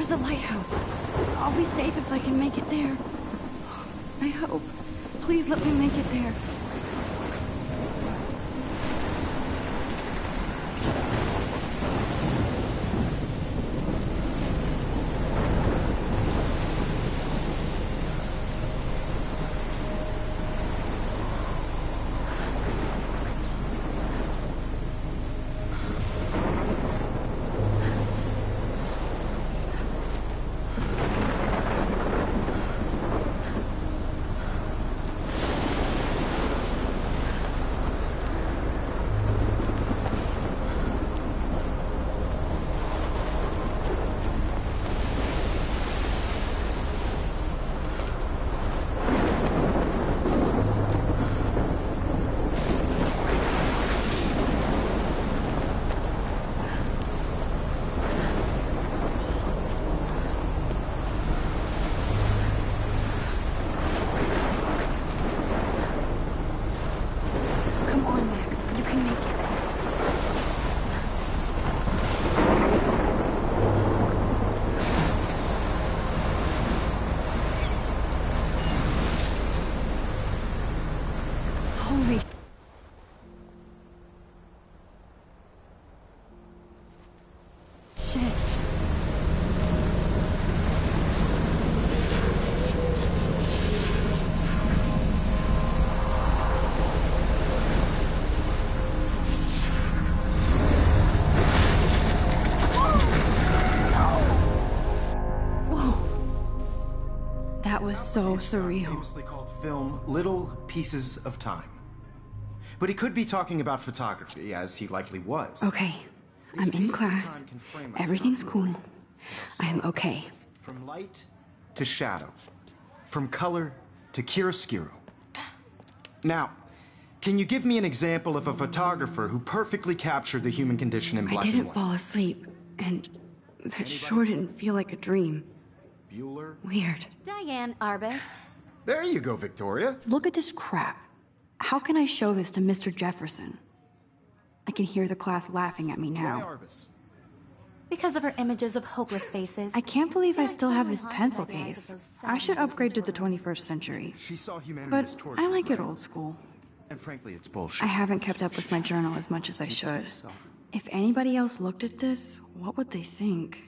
There's the lighthouse. I'll be safe if I can make it there. I hope. Please let me make it there. Holy shit. Whoa. That was so surreal. Famously called film Little Pieces of Time. But he could be talking about photography, as he likely was. Okay, I'm in class. Everything's cool. I am okay. From light to shadow. From color to chiaroscuro. Now, can you give me an example of a photographer who perfectly captured the human condition in black and I didn't white? fall asleep, and that sure didn't feel like a dream. Bueller? Weird. Diane Arbus. There you go, Victoria. Look at this crap. How can I show this to Mr. Jefferson? I can hear the class laughing at me Why now. Arbus? Because of her images of hopeless faces. I can't believe I still have this pencil case. I should upgrade to the 21st century. She saw humanity But as torture. I like it right? old school. And frankly, it's bullshit. I haven't kept up with my journal as much as I should. If anybody else looked at this, what would they think?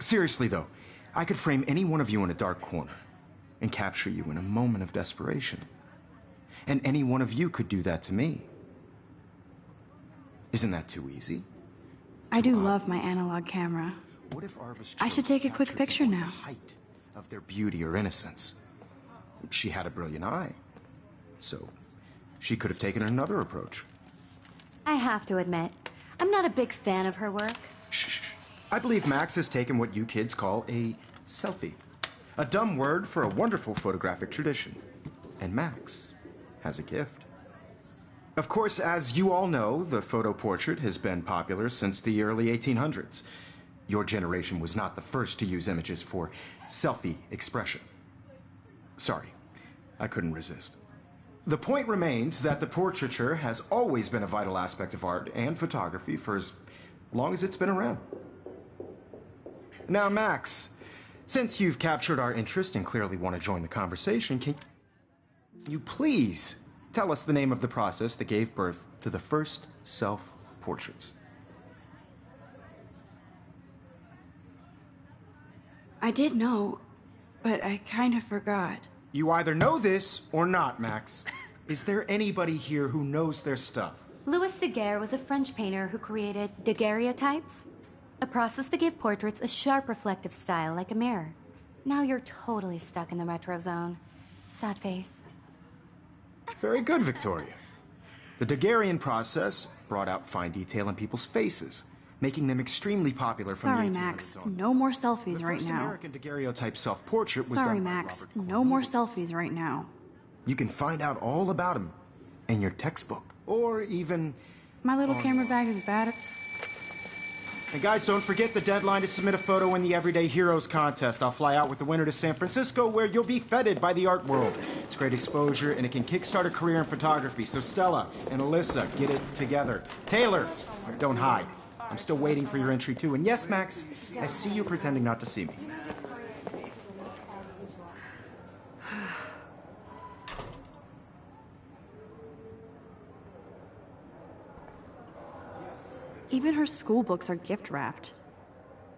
Seriously, though, I could frame any one of you in a dark corner and capture you in a moment of desperation. And any one of you could do that to me. Isn't that too easy? I do love my analog camera. What if Arvis I should chose take to a quick capture picture people at now. the height of their beauty or innocence? She had a brilliant eye, so she could have taken another approach. I have to admit, I'm not a big fan of her work. Shh. I believe Max has taken what you kids call a selfie. A dumb word for a wonderful photographic tradition. And Max has a gift. Of course, as you all know, the photo portrait has been popular since the early 1800s. Your generation was not the first to use images for selfie expression. Sorry, I couldn't resist. The point remains that the portraiture has always been a vital aspect of art and photography for as long as it's been around. Now, Max, since you've captured our interest and clearly want to join the conversation, can you please tell us the name of the process that gave birth to the first self-portraits? I did know, but I kind of forgot. You either know this or not, Max. Is there anybody here who knows their stuff? Louis Daguerre was a French painter who created daguerreotypes, a process that gave portraits a sharp reflective style like a mirror. Now you're totally stuck in the retro zone. Sad face. Very good, Victoria. The Daguerrean process brought out fine detail in people's faces, making them extremely popular from Sorry, the 1800s Max. on. No more selfies The right first now. American daguerreotype self-portrait was Sorry, done by Max. Robert No more Cornelius. selfies right now. You can find out all about him in your textbook, or even... My little camera bag is bad. And guys, don't forget the deadline to submit a photo in the Everyday Heroes contest. I'll fly out with the winner to San Francisco, where you'll be feted by the art world. It's great exposure, and it can kickstart a career in photography. So Stella and Alyssa, get it together. Taylor, don't hide. I'm still waiting for your entry, too. And yes, Max, I see you pretending not to see me. Even her school books are gift wrapped.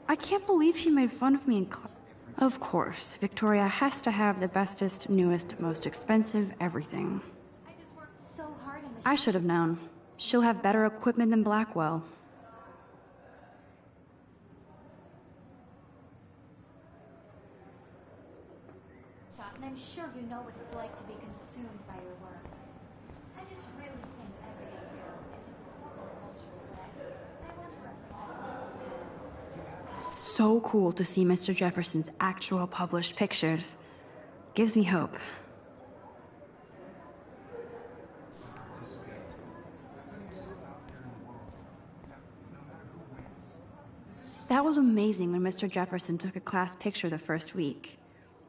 I can't believe she made fun of me in class. Of course, Victoria has to have the bestest, newest, most expensive everything. I just worked so hard in the I should have known. She'll have better equipment than Blackwell. shop, and I'm sure you know what it's like to be consumed by your work. I just really think Everyday Heroes is an important cultural event, and I want to represent it. So cool to see Mr. Jefferson's actual published pictures. Gives me hope. That was amazing when Mr. Jefferson took a class picture the first week.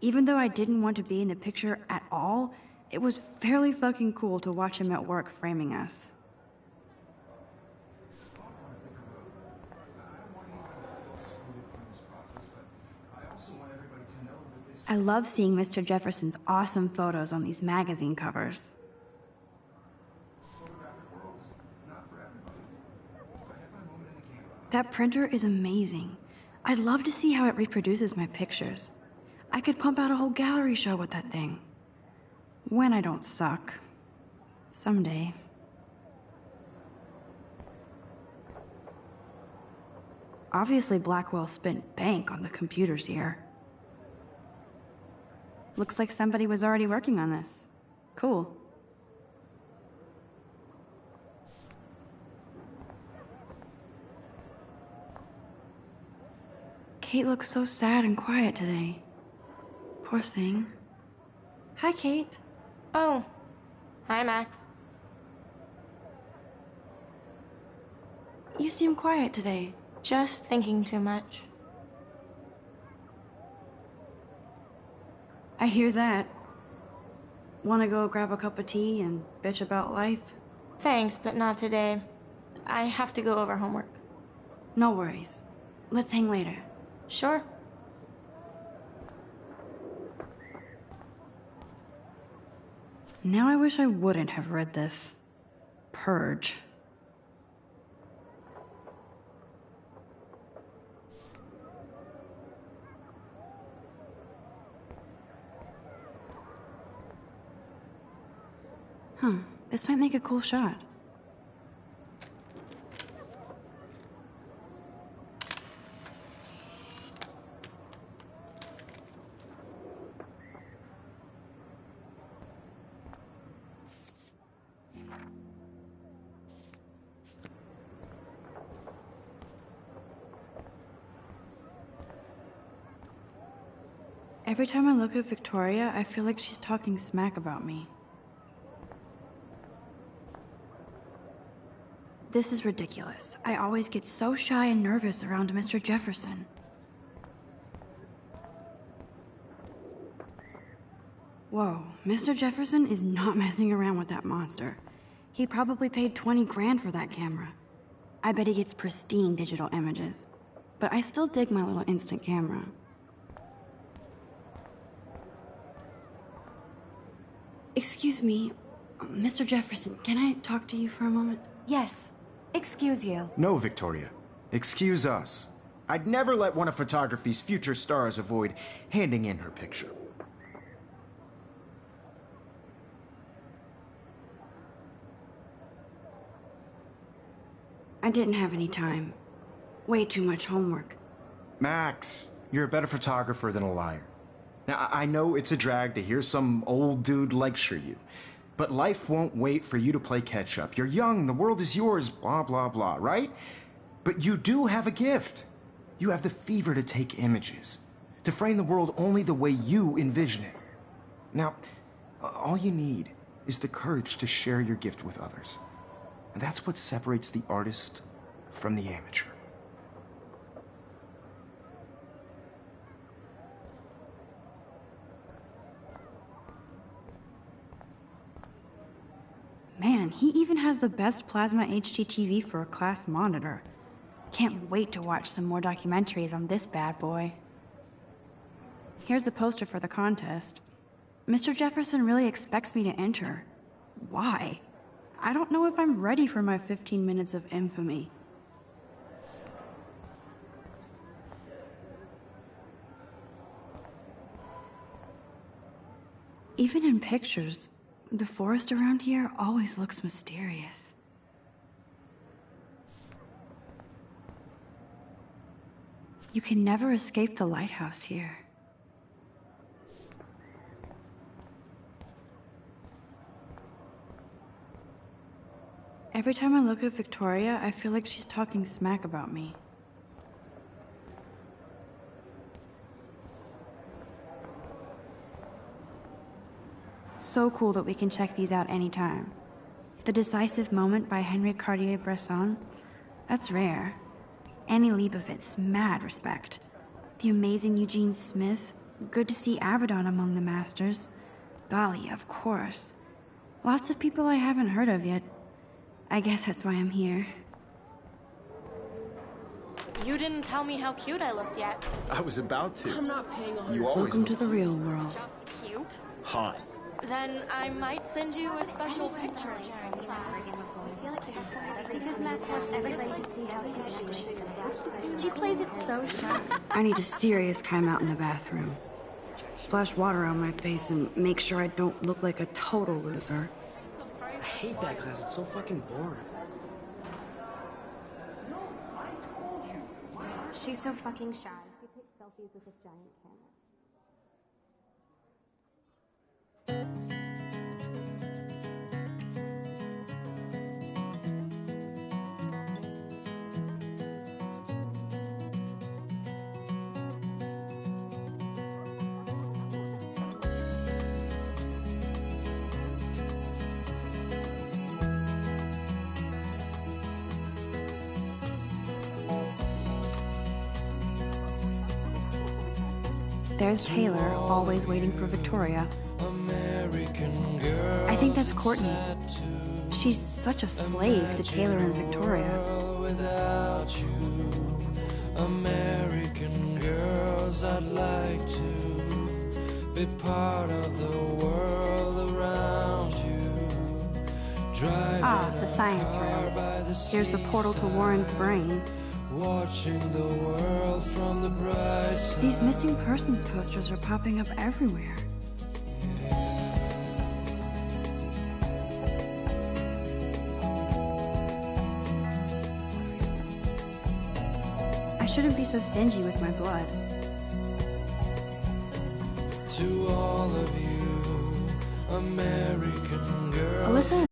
Even though I didn't want to be in the picture at all, it was fairly fucking cool to watch him at work framing us. I love seeing Mr. Jefferson's awesome photos on these magazine covers. That printer is amazing. I'd love to see how it reproduces my pictures. I could pump out a whole gallery show with that thing. When I don't suck. Someday. Obviously, Blackwell spent bank on the computers here. Looks like somebody was already working on this. Cool. Kate looks so sad and quiet today. Poor thing. Hi, Kate. Oh. Hi, Max. You seem quiet today. Just thinking too much. I hear that. Want to go grab a cup of tea and bitch about life? Thanks, but not today. I have to go over homework. No worries. Let's hang later. Sure. Now I wish I wouldn't have read this. Purge. Huh, this might make a cool shot. Every time I look at Victoria, I feel like she's talking smack about me. This is ridiculous. I always get so shy and nervous around Mr. Jefferson. Whoa, Mr. Jefferson is not messing around with that monster. He probably paid 20 grand for that camera. I bet he gets pristine digital images. But I still dig my little instant camera. Excuse me, Mr. Jefferson, can I talk to you for a moment? Yes. Excuse you. No, Victoria. Excuse us. I'd never let one of photography's future stars avoid handing in her picture. I didn't have any time. Way too much homework. Max, you're a better photographer than a liar. Now, I know it's a drag to hear some old dude lecture you, but life won't wait for you to play catch-up. You're young, the world is yours, blah, blah, blah, right? But you do have a gift. You have the fever to take images, to frame the world only the way you envision it. Now, all you need is the courage to share your gift with others. And that's what separates the artist from the amateur. Man, he even has the best plasma HDTV for a class monitor. Can't wait to watch some more documentaries on this bad boy. Here's the poster for the contest. Mr. Jefferson really expects me to enter. Why? I don't know if I'm ready for my 15 minutes of infamy. Even in pictures, the forest around here always looks mysterious. You can never escape the lighthouse here. Every time I look at Victoria, I feel like she's talking smack about me. So cool that we can check these out anytime. The Decisive Moment by Henri Cartier-Bresson, that's rare. Annie Leibovitz, mad respect. The amazing Eugene Smith, good to see Avedon among the masters. Dali, of course. Lots of people I haven't heard of yet. I guess that's why I'm here. You didn't tell me how cute I looked yet. I was about to. I'm not paying a You always Welcome to look the real world. Just cute. hot. Then I might send you a special picture. Because Max wants everybody to see how cute she is. She plays it so sharp. I need a serious timeout in the bathroom. Splash water on my face and make sure I don't look like a total loser. I hate that class. It's so fucking boring. She's so fucking shy. She takes selfies with this giant camera. There's Taylor, always waiting for Victoria. I think that's Courtney. She's such a slave to Taylor and Victoria. American girls, I'd like to be part of the world around you. Ah, the science room. Here's the portal to Warren's brain. Watching the world from the bright side. These missing persons posters are popping up everywhere. shouldn't be so stingy with my blood. To all of you, American girls. Alyssa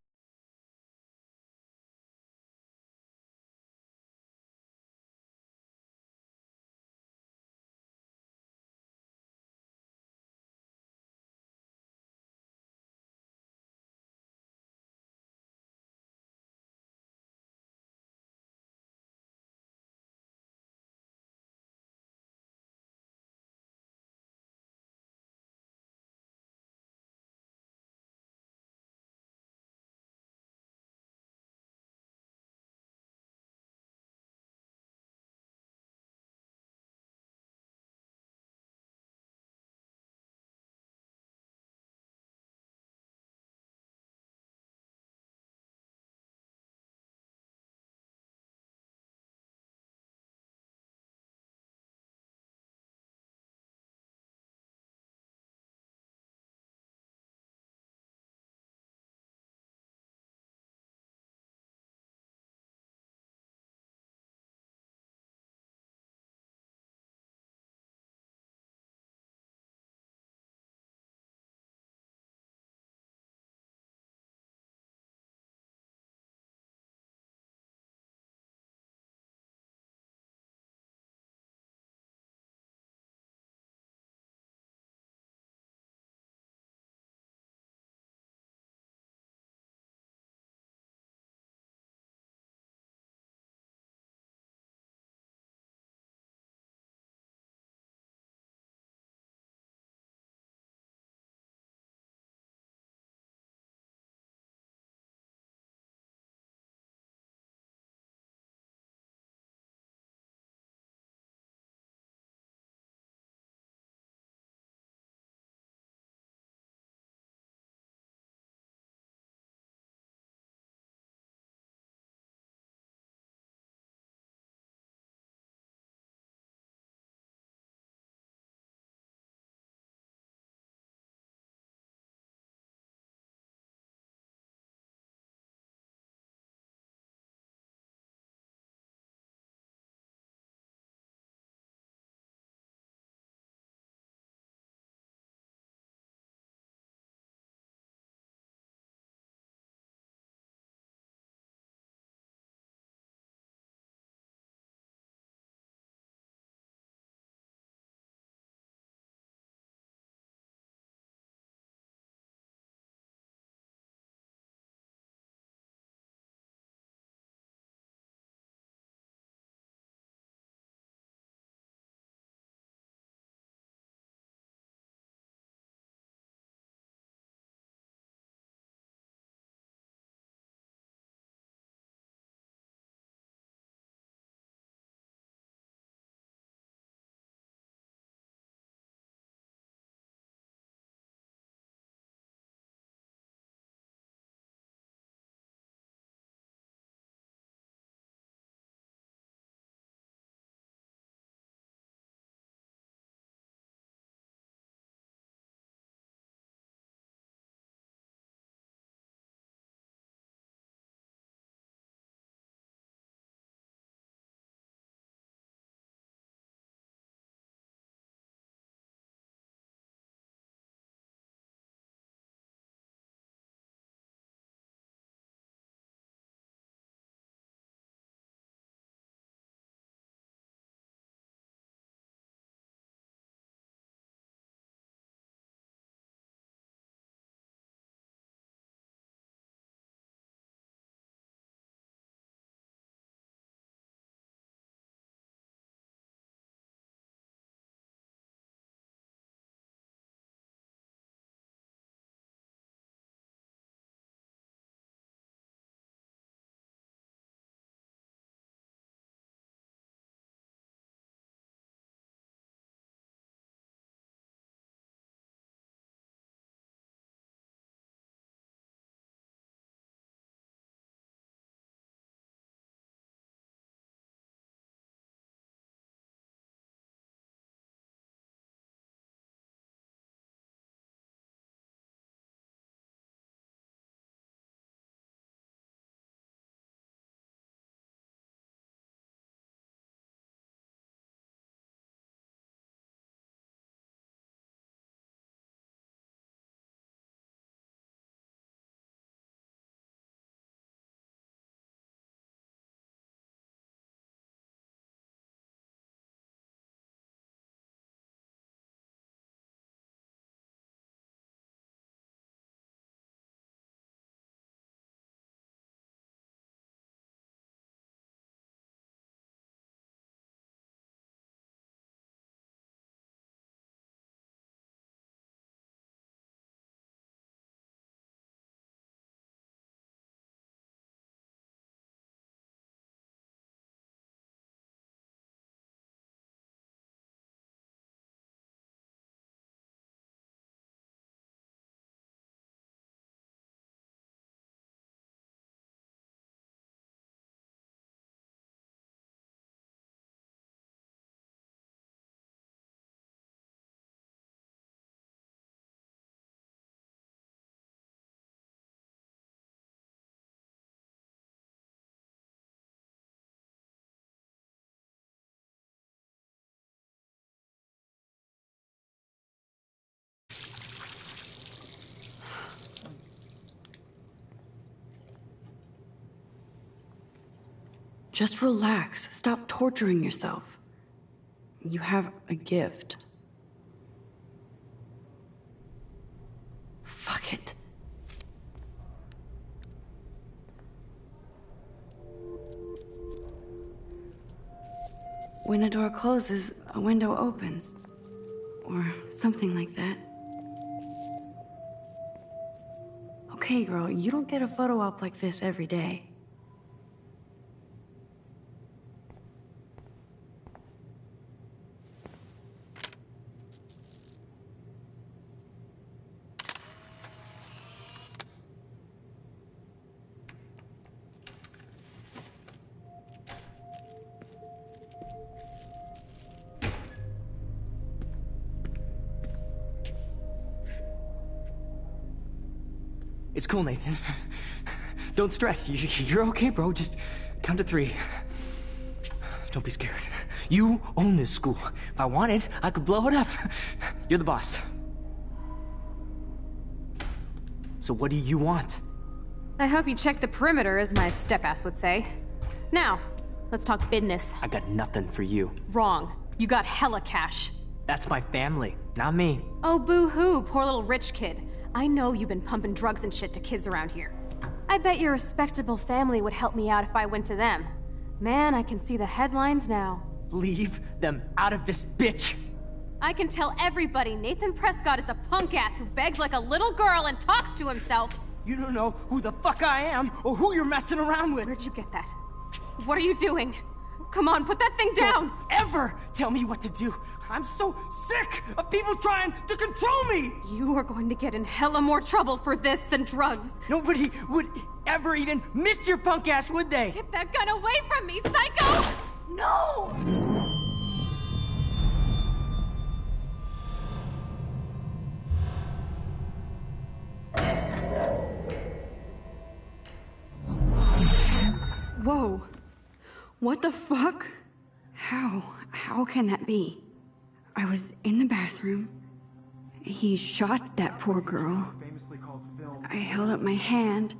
Just relax. Stop torturing yourself. You have a gift. Fuck it. When a door closes, a window opens. Or something like that. Okay, girl, you don't get a photo op like this every day. It's cool, Nathan. Don't stress. You're okay, bro. Just count to 3. Don't be scared. You own this school. If I wanted, I could blow it up. You're the boss. So what do you want? I hope you checked the perimeter, as my step-ass would say. Now, let's talk business. I got nothing for you. Wrong. You got hella cash. That's my family, not me. Oh, boo-hoo, poor little rich kid. I know you've been pumping drugs and shit to kids around here. I bet your respectable family would help me out if I went to them. Man, I can see the headlines now. Leave them out of this bitch! I can tell everybody Nathan Prescott is a punk ass who begs like a little girl and talks to himself. You don't know who the fuck I am or who you're messing around with. Where'd you get that? What are you doing? Come on, put that thing down! Don't ever tell me what to do! I'm so sick of people trying to control me! You are going to get in hella more trouble for this than drugs. Nobody would ever even miss your punk ass, would they? Get that gun away from me, psycho! No! Whoa. What the fuck? How can that be? I was in the bathroom. He shot that poor girl. I held up my hand.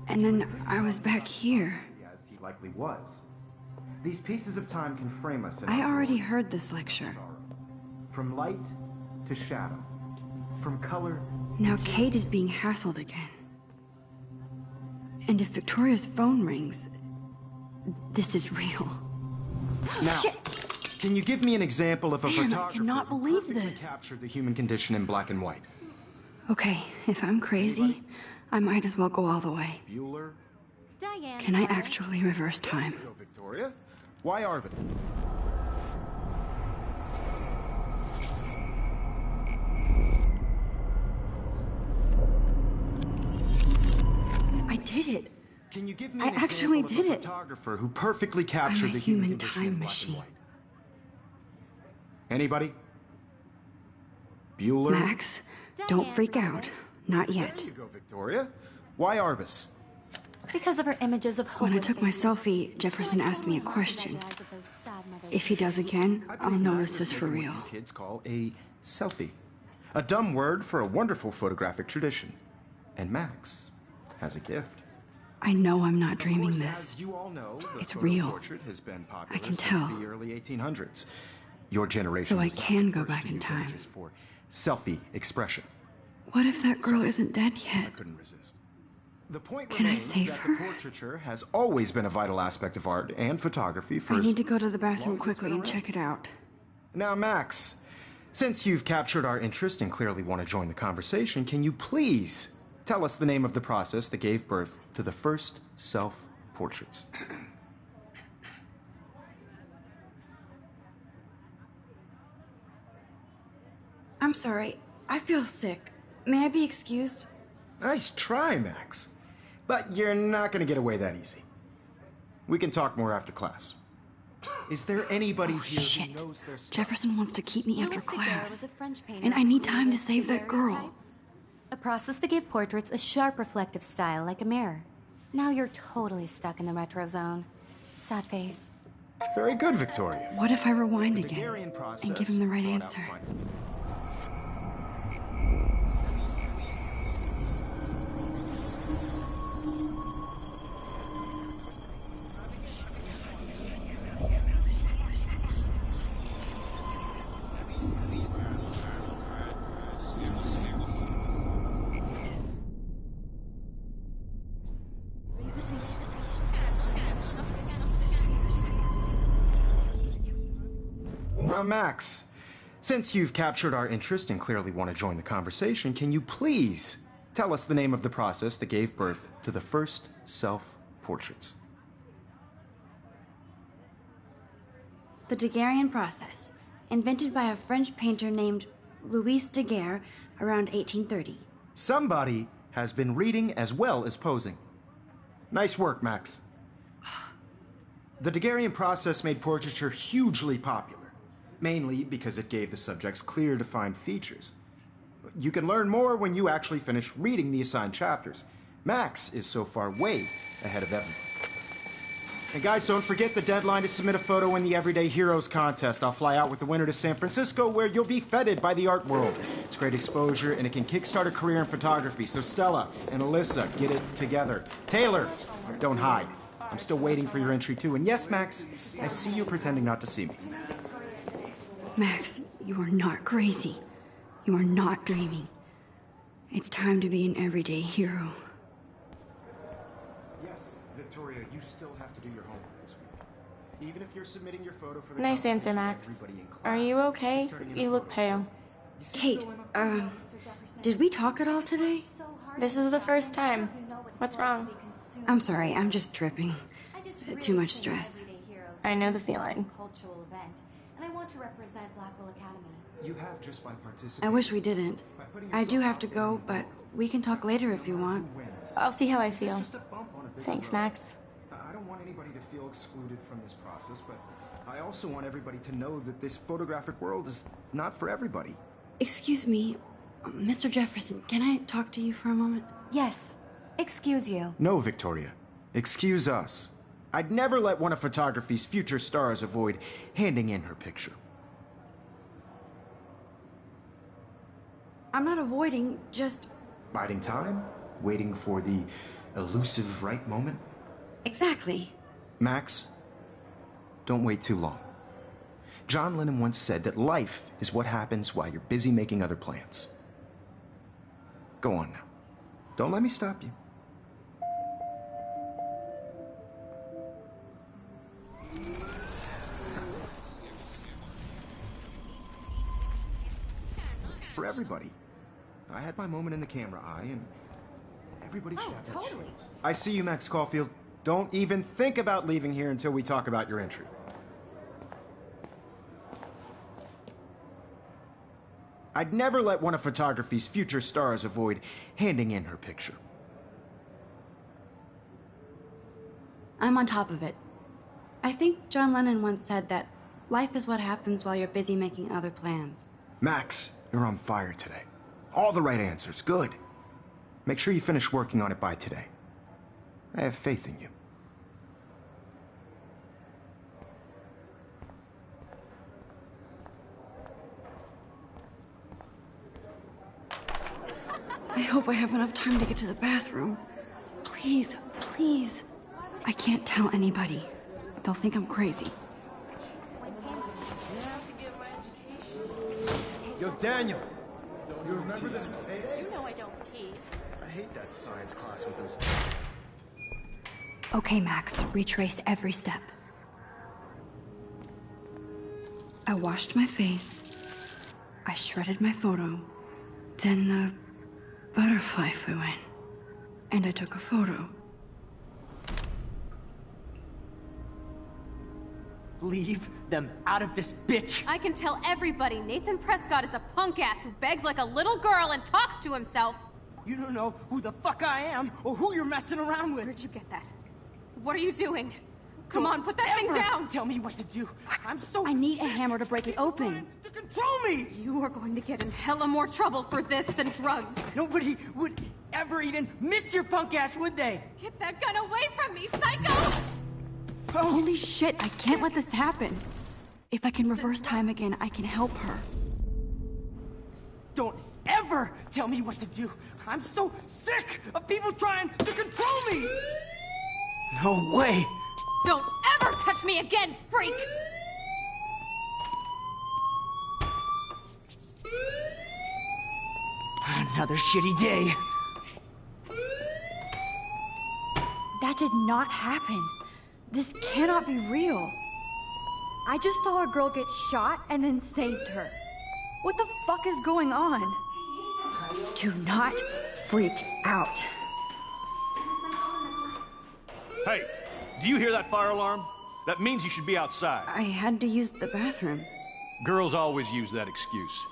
And then I was back here. As he likely was. These pieces of time can frame us in I our already world. heard this lecture. From light to shadow. From color. Now Kate is being hassled again. And if Victoria's phone rings, this is real. Now, Shit! can you give me an example of a Man, I photographer cannot who believe perfectly this. captured the human condition in black and white? Okay, if I'm crazy, I might as well go all the way. Bueller? Diane. Can I Lawrence. actually reverse time? Go, Victoria. Why Arbin? I did it. Can you give me I an actually example did of a it. photographer who perfectly captured I'm a the human human condition time in black machine. and white? Anybody? Bueller? Max, don't Diane freak out. Lawrence. Not There yet. you go, Victoria. Why Arbus? Because of her images of When I hopeless took my faces. selfie, Jefferson asked me a question. If he does again, I I'll believe know that this was is for what real. you kids call a selfie. A dumb word for a wonderful photographic tradition. And Max has a gift. I know I'm not dreaming Of course, this. as you all know, the It's photo real. portrait has been popular I can since tell. the early 1800s. Your generation So I was not can the go first back to in use time. images for selfie expression. What if that girl isn't dead I yet? couldn't resist. The point Can I remains save that her? the portraiture has always been a vital aspect of art and photography for I as need to go to the bathroom long as it's quickly been and check it out. Now, Max, since you've captured our interest and clearly want to join the conversation, can you please tell us the name of the process that gave birth to the first self-portraits? I'm sorry. I feel sick. May I be excused? Nice try, Max. But you're not going to get away that easy. We can talk more after class. Is there anybody here Shit. who knows their stuff? Jefferson wants to keep me after Louis Daguerre class. was a French painter And I who need time to created save that girl. daguerreotypes, a process that gave portraits a sharp reflective style like a mirror. Now you're totally stuck in the retro zone. Sad face. Very good, Victoria. What if I rewind The again Daguerrean process and give him the right brought out answer? fine- Max, since you've captured our interest and clearly want to join the conversation, can you please tell us the name of the process that gave birth to the first self-portraits? The Daguerrean process, invented by a French painter named Louis Daguerre around 1830. Somebody has been reading as well as posing. Nice work, Max. The Daguerrean process made portraiture hugely popular, mainly because it gave the subjects clear, defined features. You can learn more when you actually finish reading the assigned chapters. Max is so far way ahead of everyone. And guys, don't forget the deadline to submit a photo in the Everyday Heroes contest. I'll fly out with the winner to San Francisco, where you'll be feted by the art world. It's great exposure, and it can kickstart a career in photography. So Stella and Alyssa, get it together. Taylor, don't hide. I'm still waiting for your entry, too. And yes, Max, I see you pretending not to see me. Max, you are not crazy. You are not dreaming. It's time to be an everyday hero. Yes, Victoria, you still have to do your homework this week. Even if you're submitting your photo for the Nice answer, competition, Max. everybody in class Are you okay? is turning in You a look photo. pale. You see Kate, going on? did we talk at all today? This is the first time. What's wrong? I'm sorry, I'm just tripping. Too much stress. I know the feeling. Cultural event, and I want to represent Blackwell Academy. You have just by I participating. wish we didn't. I do have to go, but we can talk later if you want. I'll see how I This is feel. just a bump on a bigger Thanks, road. Max. I don't want anybody to feel excluded from this process, but I also want everybody to know that this photographic world is not for everybody. Excuse me, Mr. Jefferson, can I talk to you for a moment? Yes. Excuse you. No, Victoria. Excuse us. I'd never let one of photography's future stars avoid handing in her picture. I'm not avoiding, just... Biding time? Waiting for the elusive right moment? Exactly. Max, don't wait too long. John Lennon once said that life is what happens while you're busy making other plans. Go on now. Don't let me stop you. For everybody. I had my moment in the camera eye, and everybody should have that chance. I see you, Max Caulfield. Don't even think about leaving here until we talk about your entry. I'd never let one of photography's future stars avoid handing in her picture. I'm on top of it. I think John Lennon once said that life is what happens while you're busy making other plans. Max, you're on fire today. All the right answers. Good. Make sure you finish working on it by today. I have faith in you. I hope I have enough time to get to the bathroom. Please, please. I can't tell anybody. They'll think I'm crazy. Yo, Daniel. You remember this payday? You know I don't tease. I hate that science class with those... Okay, Max, retrace every step. I washed my face. I shredded my photo. Then the butterfly flew in. And I took a photo. Leave them out of this bitch! I can tell everybody Nathan Prescott is a punk ass who begs like a little girl and talks to himself. You don't know who the fuck I am or who you're messing around with. Where'd you get that? What are you doing? Come on, put that Ever thing down! Tell me what to do. I'm so I need a sick hammer to break it of open. trying to control me. You are going to get in hella more trouble for this than drugs. Nobody would ever even miss your punk ass, would they? Get that gun away from me, psycho! Holy shit, I can't let this happen. If I can reverse time again, I can help her. Don't ever tell me what to do. I'm so sick of people trying to control me. No way. Don't ever touch me again, freak! Another shitty day. That did not happen. This cannot be real. I just saw a girl get shot and then saved her. What the fuck is going on? Do not freak out. Hey, do you hear that fire alarm? That means you should be outside. I had to use the bathroom. Girls always use that excuse.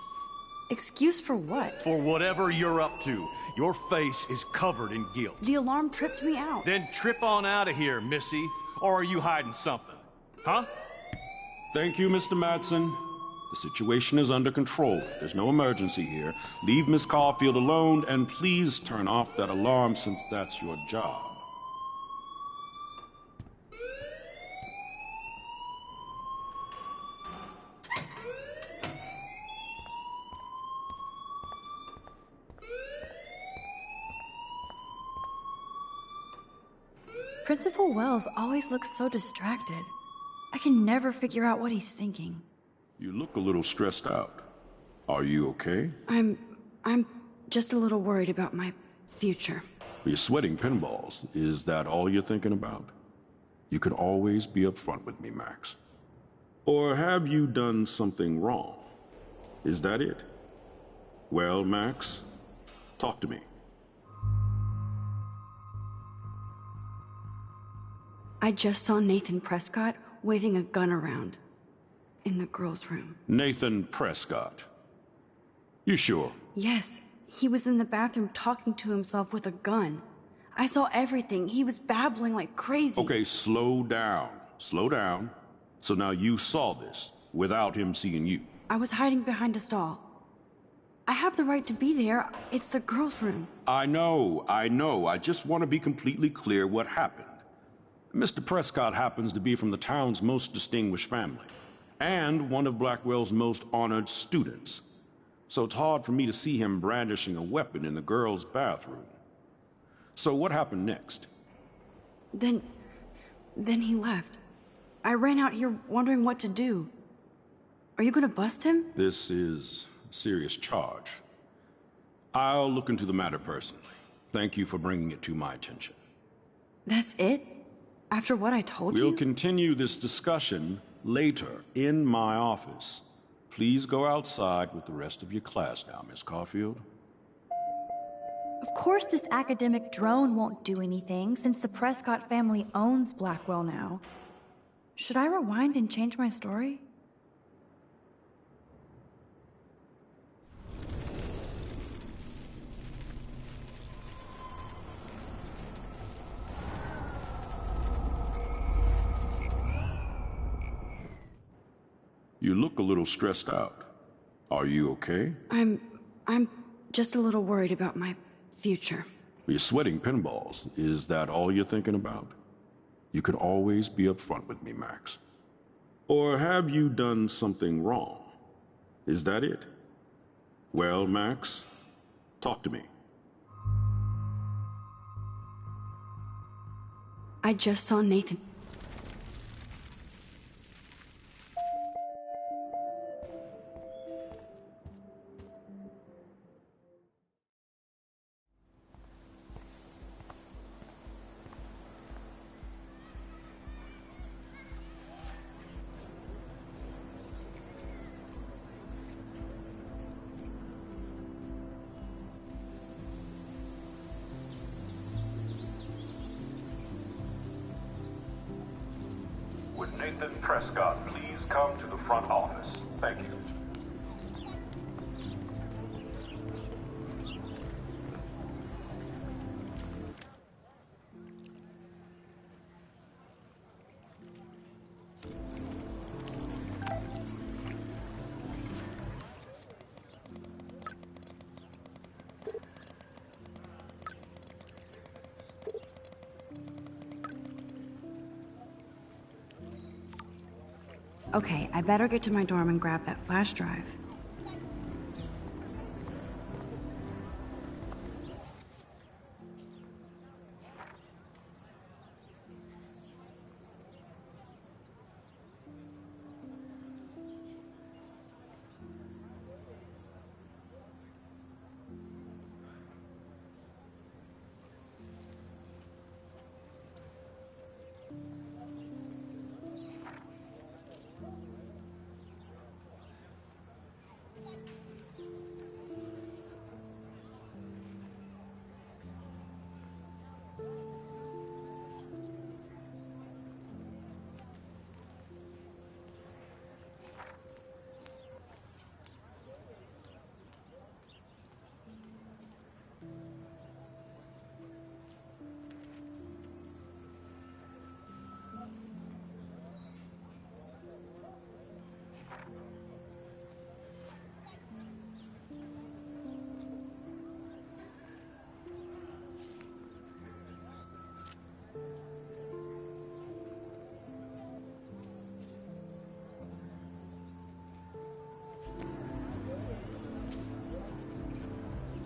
Excuse for what? For whatever you're up to. Your face is covered in guilt. The alarm tripped me out. Then trip on out of here, Missy. Or are you hiding something? Huh? Thank you, Mr. Madsen. The situation is under control. There's no emergency here. Leave Miss Caulfield alone, and please turn off that alarm since that's your job. Principal Wells always looks so distracted. I can never figure out what he's thinking. You look a little stressed out. Are you okay? I'm just a little worried about my future. You're sweating pinballs. Is that all you're thinking about? You can always be upfront with me, Max. Or have you done something wrong? Is that it? Well, Max, talk to me. I just saw Nathan Prescott waving a gun around in the girls' room. Nathan Prescott. You sure? Yes, he was in the bathroom talking to himself with a gun. I saw everything. He was babbling like crazy. Okay, slow down. Slow down. So now you saw this without him seeing you. I was hiding behind a stall. I have the right to be there. It's the girls' room. I know. I just want to be completely clear what happened. Mr. Prescott happens to be from the town's most distinguished family, and one of Blackwell's most honored students. So it's hard for me to see him brandishing a weapon in the girls' bathroom. So what happened next? Then he left. I ran out here wondering what to do. Are you gonna bust him? This is a serious charge. I'll look into the matter personally. Thank you for bringing it to my attention. That's it? After what I told you? We'll continue this discussion later in my office. Please go outside with the rest of your class now, Miss Caulfield. Of course this academic drone won't do anything, since the Prescott family owns Blackwell now. Should I rewind and change my story? You look a little stressed out. Are you okay? I'm just a little worried about my future. You're sweating pinballs. Is that all you're thinking about? You can always be upfront with me, Max. Or have you done something wrong? Is that it? Well, Max, talk to me. I just saw Nathan. Would Nathan Prescott please come to the front office? Thank you. Okay, I better get to my dorm and grab that flash drive.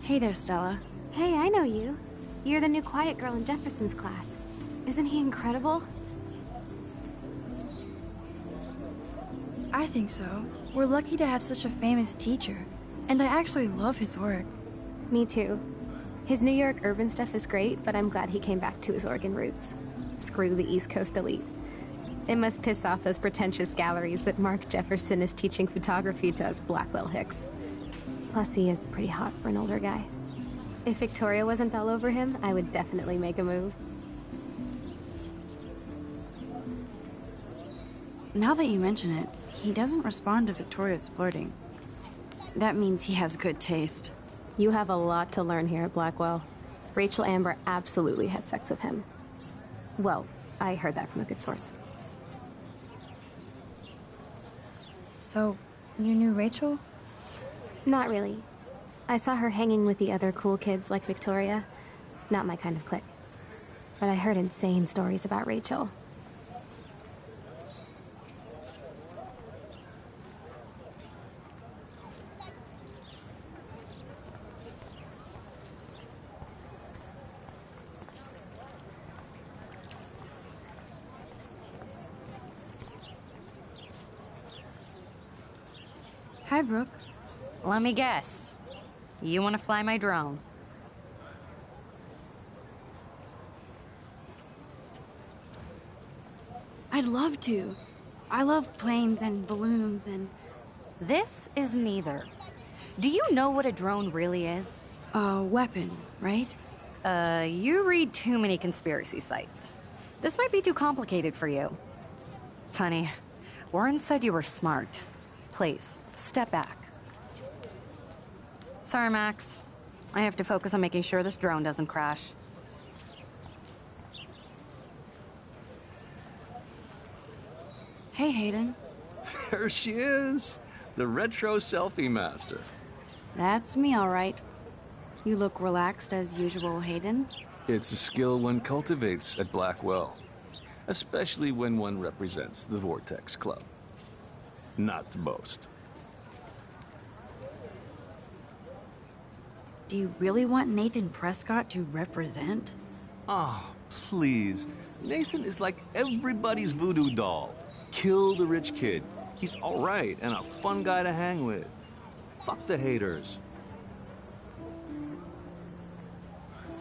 Hey there, Stella. Hey, I know you. You're the new quiet girl in Jefferson's class. Isn't he incredible? I think so. We're lucky to have such a famous teacher. And I actually love his work. Me too. His New York urban stuff is great, but I'm glad he came back to his Oregon roots. Screw the East Coast elite. It must piss off those pretentious galleries that Mark Jefferson is teaching photography to us Blackwell Hicks. Plus, he is pretty hot for an older guy. If Victoria wasn't all over him, I would definitely make a move. Now that you mention it, he doesn't respond to Victoria's flirting. That means he has good taste. You have a lot to learn here at Blackwell. Rachel Amber absolutely had sex with him. Well, I heard that from a good source. So, you knew Rachel? Not really. I saw her hanging with the other cool kids like Victoria. Not my kind of clique. But I heard insane stories about Rachel. Hi, Brooke. Let me guess. You want to fly my drone? I'd love to. I love planes and balloons and... This is neither. Do you know what a drone really is? A weapon, right? You read too many conspiracy sites. This might be too complicated for you. Funny. Warren said you were smart. Please, step back. Sorry, Max. I have to focus on making sure this drone doesn't crash. Hey, Hayden. There she is, the retro selfie master. That's me, all right. You look relaxed as usual, Hayden. It's a skill one cultivates at Blackwell, especially when one represents the Vortex Club. Not to boast. Do you really want Nathan Prescott to represent? Oh, please. Nathan is like everybody's voodoo doll. Kill the rich kid. He's all right and a fun guy to hang with. Fuck the haters.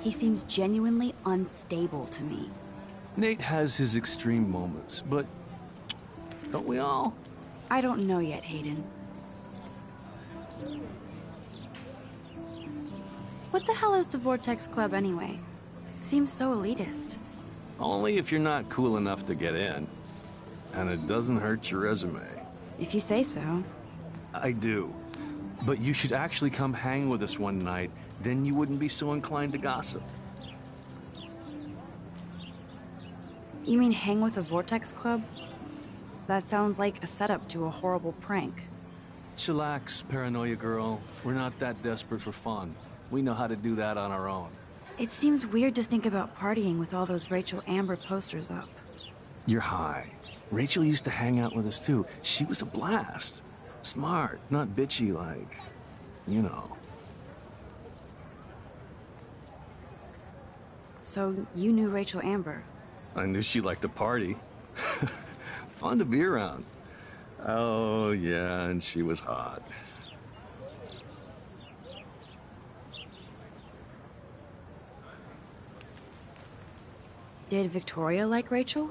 He seems genuinely unstable to me. Nate has his extreme moments, but don't we all? I don't know yet, Hayden. What the hell is the Vortex Club anyway? It seems so elitist. Only if you're not cool enough to get in. And it doesn't hurt your resume. If you say so. I do. But you should actually come hang with us one night, then you wouldn't be so inclined to gossip. You mean hang with the Vortex Club? That sounds like a setup to a horrible prank. Chillax, paranoia girl. We're not that desperate for fun. We know how to do that on our own. It seems weird to think about partying with all those Rachel Amber posters up. You're high. Rachel used to hang out with us too. She was a blast. Smart, not bitchy like, you know. So you knew Rachel Amber? I knew she liked to party. Fun to be around. Oh, yeah, and she was hot. Did Victoria like Rachel?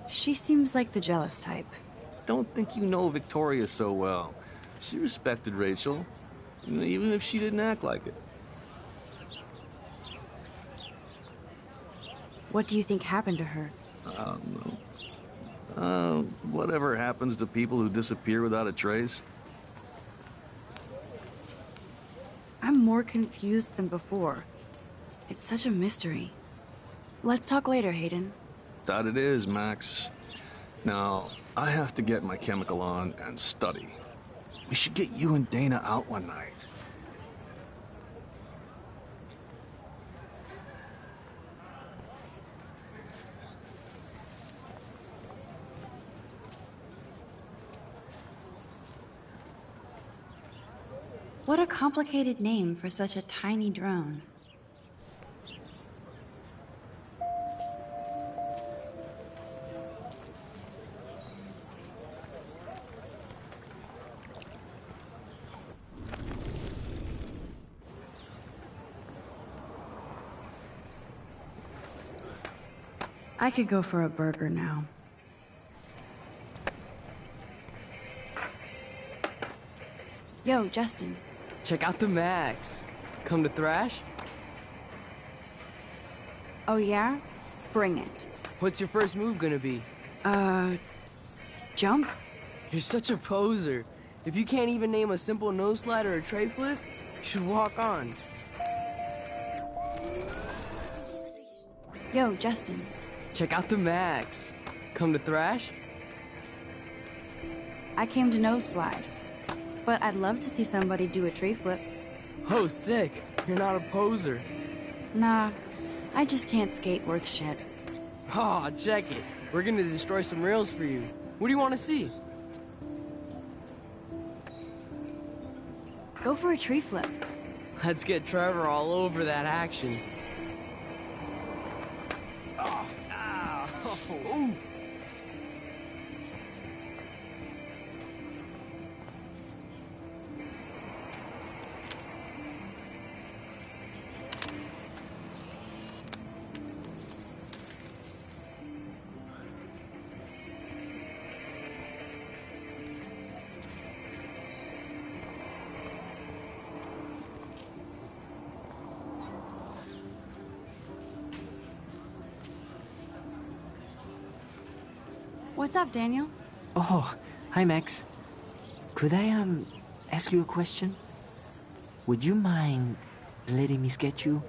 She seems like the jealous type. Don't think you know Victoria so well. She respected Rachel, even if she didn't act like it. What do you think happened to her? I don't know. Whatever happens to people who disappear without a trace? I'm more confused than before. It's such a mystery. Let's talk later, Hayden. That it is, Max. Now, I have to get my chemical on and study. We should get you and Dana out one night. What a complicated name for such a tiny drone. I could go for a burger now. Yo, Justin. Check out the Max. Come to thrash? Oh yeah? Bring it. What's your first move gonna be? Jump? You're such a poser. If you can't even name a simple nose slide or a tray flip, you should walk on. Yo, Justin. Check out the Max. Come to thrash? I came to nose slide. But I'd love to see somebody do a tree flip. Oh, sick. You're not a poser. Nah, I just can't skate worth shit. Aw, check it. We're gonna destroy some rails for you. What do you want to see? Go for a tree flip. Let's get Trevor all over that action. Ooh. What's up, Daniel? Oh, hi, Max. Could I, ask you a question? Would you mind letting me sketch you?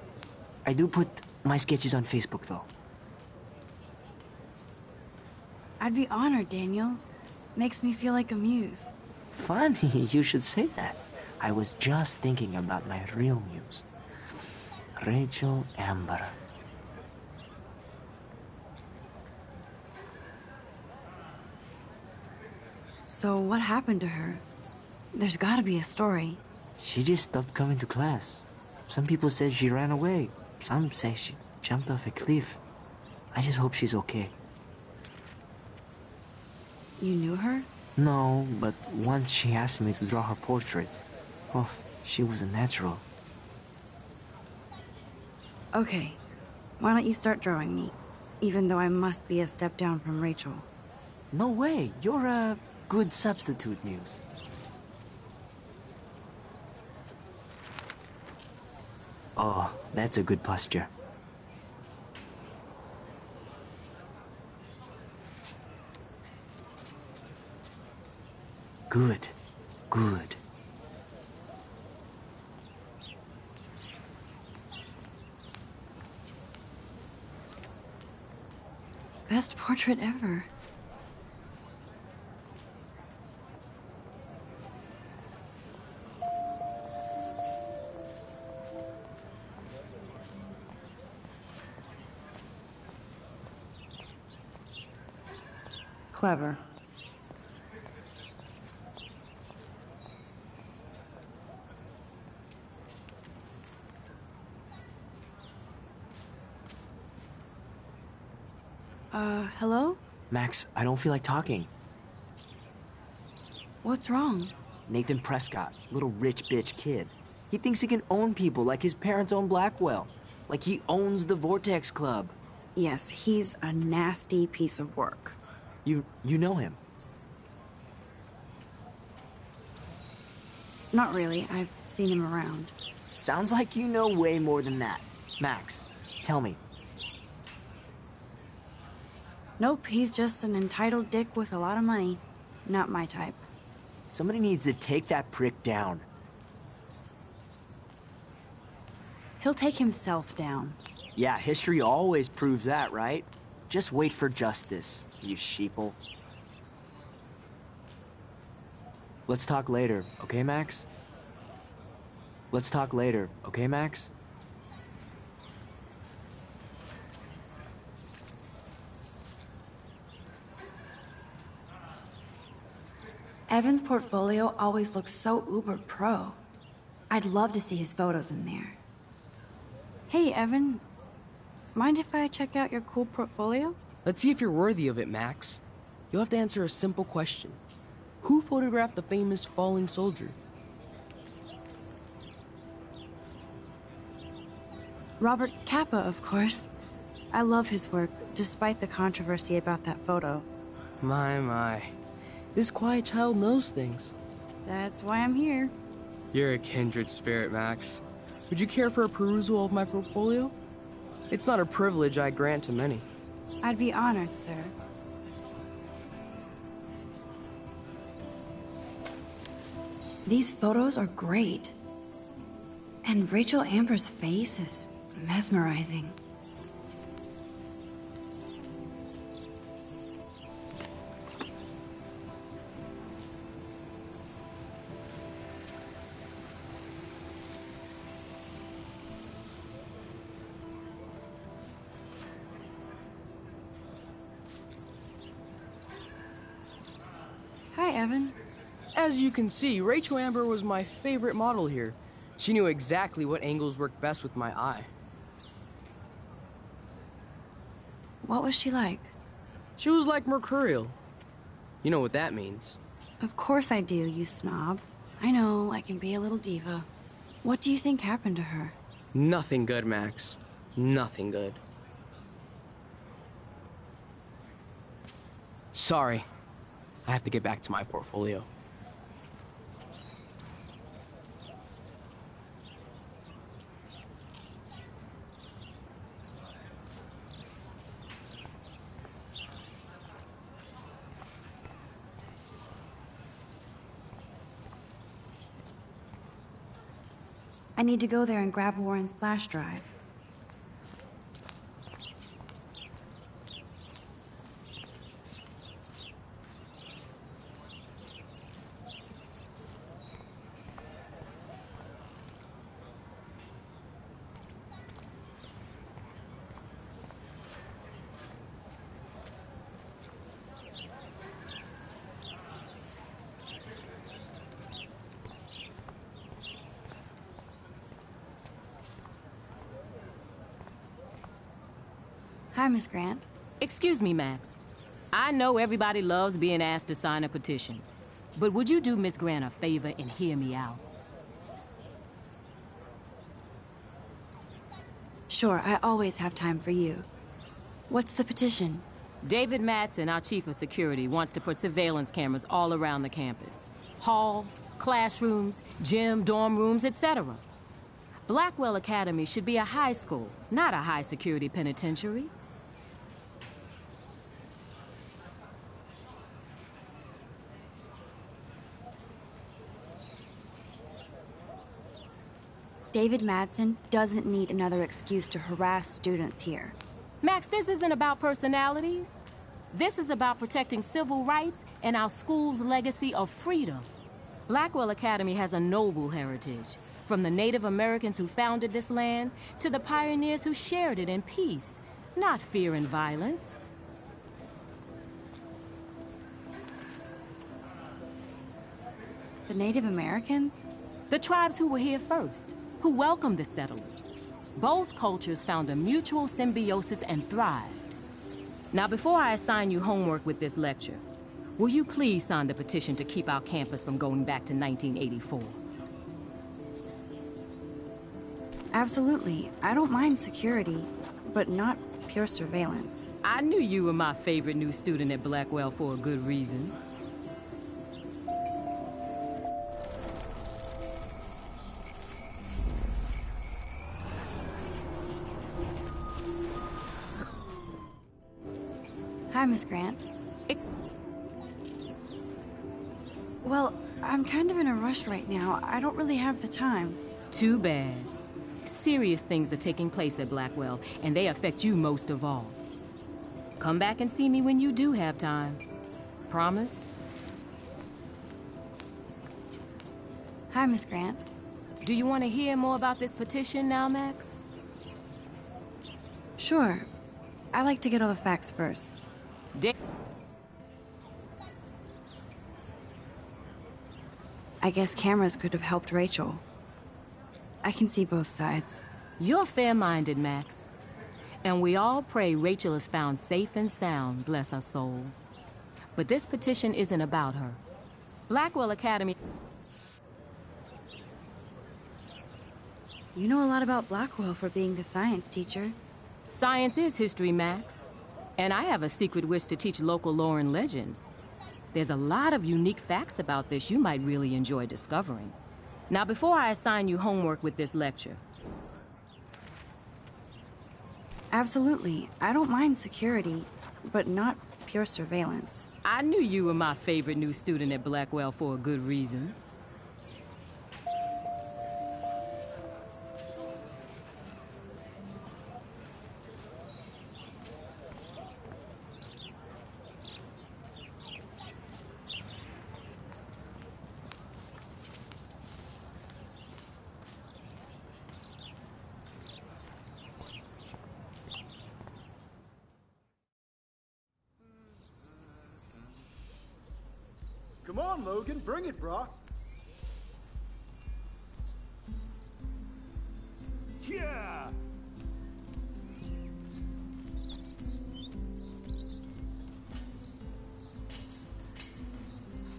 I do put my sketches on Facebook, though. I'd be honored, Daniel. Makes me feel like a muse. Funny, you should say that. I was just thinking about my real muse. Rachel Amber. So what happened to her? There's gotta be a story. She just stopped coming to class. Some people said she ran away. Some say she jumped off a cliff. I just hope she's okay. You knew her? No, but once she asked me to draw her portrait. Oh, she was a natural. Okay, why don't you start drawing me? Even though I must be a step down from Rachel. No way, you're a good substitute, Muse. Oh, that's a good posture. Good, good. Best portrait ever. Clever. Hello? Max, I don't feel like talking. What's wrong? Nathan Prescott, little rich bitch kid. He thinks he can own people like his parents own Blackwell. Like he owns the Vortex Club. Yes, he's a nasty piece of work. You know him? Not really. I've seen him around. Sounds like you know way more than that. Max, tell me. Nope, he's just an entitled dick with a lot of money. Not my type. Somebody needs to take that prick down. He'll take himself down. Yeah, history always proves that, right? Just wait for justice, you sheeple. Let's talk later, okay, Max? Let's talk later, okay, Max? Evan's portfolio always looks so uber pro. I'd love to see his photos in there. Hey, Evan. Mind if I check out your cool portfolio? Let's see if you're worthy of it, Max. You'll have to answer a simple question. Who photographed the famous falling soldier? Robert Capa, of course. I love his work, despite the controversy about that photo. My. This quiet child knows things. That's why I'm here. You're a kindred spirit, Max. Would you care for a perusal of my portfolio? It's not a privilege I grant to many. I'd be honored, sir. These photos are great. And Rachel Amber's face is mesmerizing. Hi, Evan. As you can see, Rachel Amber was my favorite model here. She knew exactly what angles worked best with my eye. What was she like? She was like mercurial. You know what that means. Of course I do, you snob. I know, I can be a little diva. What do you think happened to her? Nothing good, Max. Nothing good. Sorry. I have to get back to my portfolio. I need to go there and grab Warren's flash drive. Hi, Miss Grant. Excuse me, Max. I know everybody loves being asked to sign a petition, but would you do Miss Grant a favor and hear me out? Sure, I always have time for you. What's the petition? David Madsen, our chief of security, wants to put surveillance cameras all around the campus. Halls, classrooms, gym, dorm rooms, etc. Blackwell Academy should be a high school, not a high-security penitentiary. David Madsen doesn't need another excuse to harass students here. Max, this isn't about personalities. This is about protecting civil rights and our school's legacy of freedom. Blackwell Academy has a noble heritage, from the Native Americans who founded this land to the pioneers who shared it in peace, not fear and violence. The Native Americans? The tribes who were here first, who welcomed the settlers. Both cultures found a mutual symbiosis and thrived. Now, before I assign you homework with this lecture, will you please sign the petition to keep our campus from going back to 1984? Absolutely. I don't mind security, but not pure surveillance. I knew you were my favorite new student at Blackwell for a good reason. Hi, Miss Grant. Well, I'm kind of in a rush right now. I don't really have the time. Too bad. Serious things are taking place at Blackwell, and they affect you most of all. Come back and see me when you do have time. Promise? Hi, Miss Grant. Do you want to hear more about this petition now, Max? Sure. I like to get all the facts first. I guess cameras could have helped Rachel. I can see both sides. You're fair-minded, Max. And we all pray Rachel is found safe and sound, bless her soul. But this petition isn't about her. Blackwell Academy... You know a lot about Blackwell for being the science teacher. Science is history, Max. And I have a secret wish to teach local lore and legends. There's a lot of unique facts about this you might really enjoy discovering. Now, before I assign you homework with this lecture... Absolutely. I don't mind security, but not pure surveillance. I knew you were my favorite new student at Blackwell for a good reason. Come on, Logan, bring it, brah. Yeah!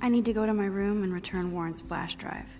I need to go to my room and return Warren's flash drive.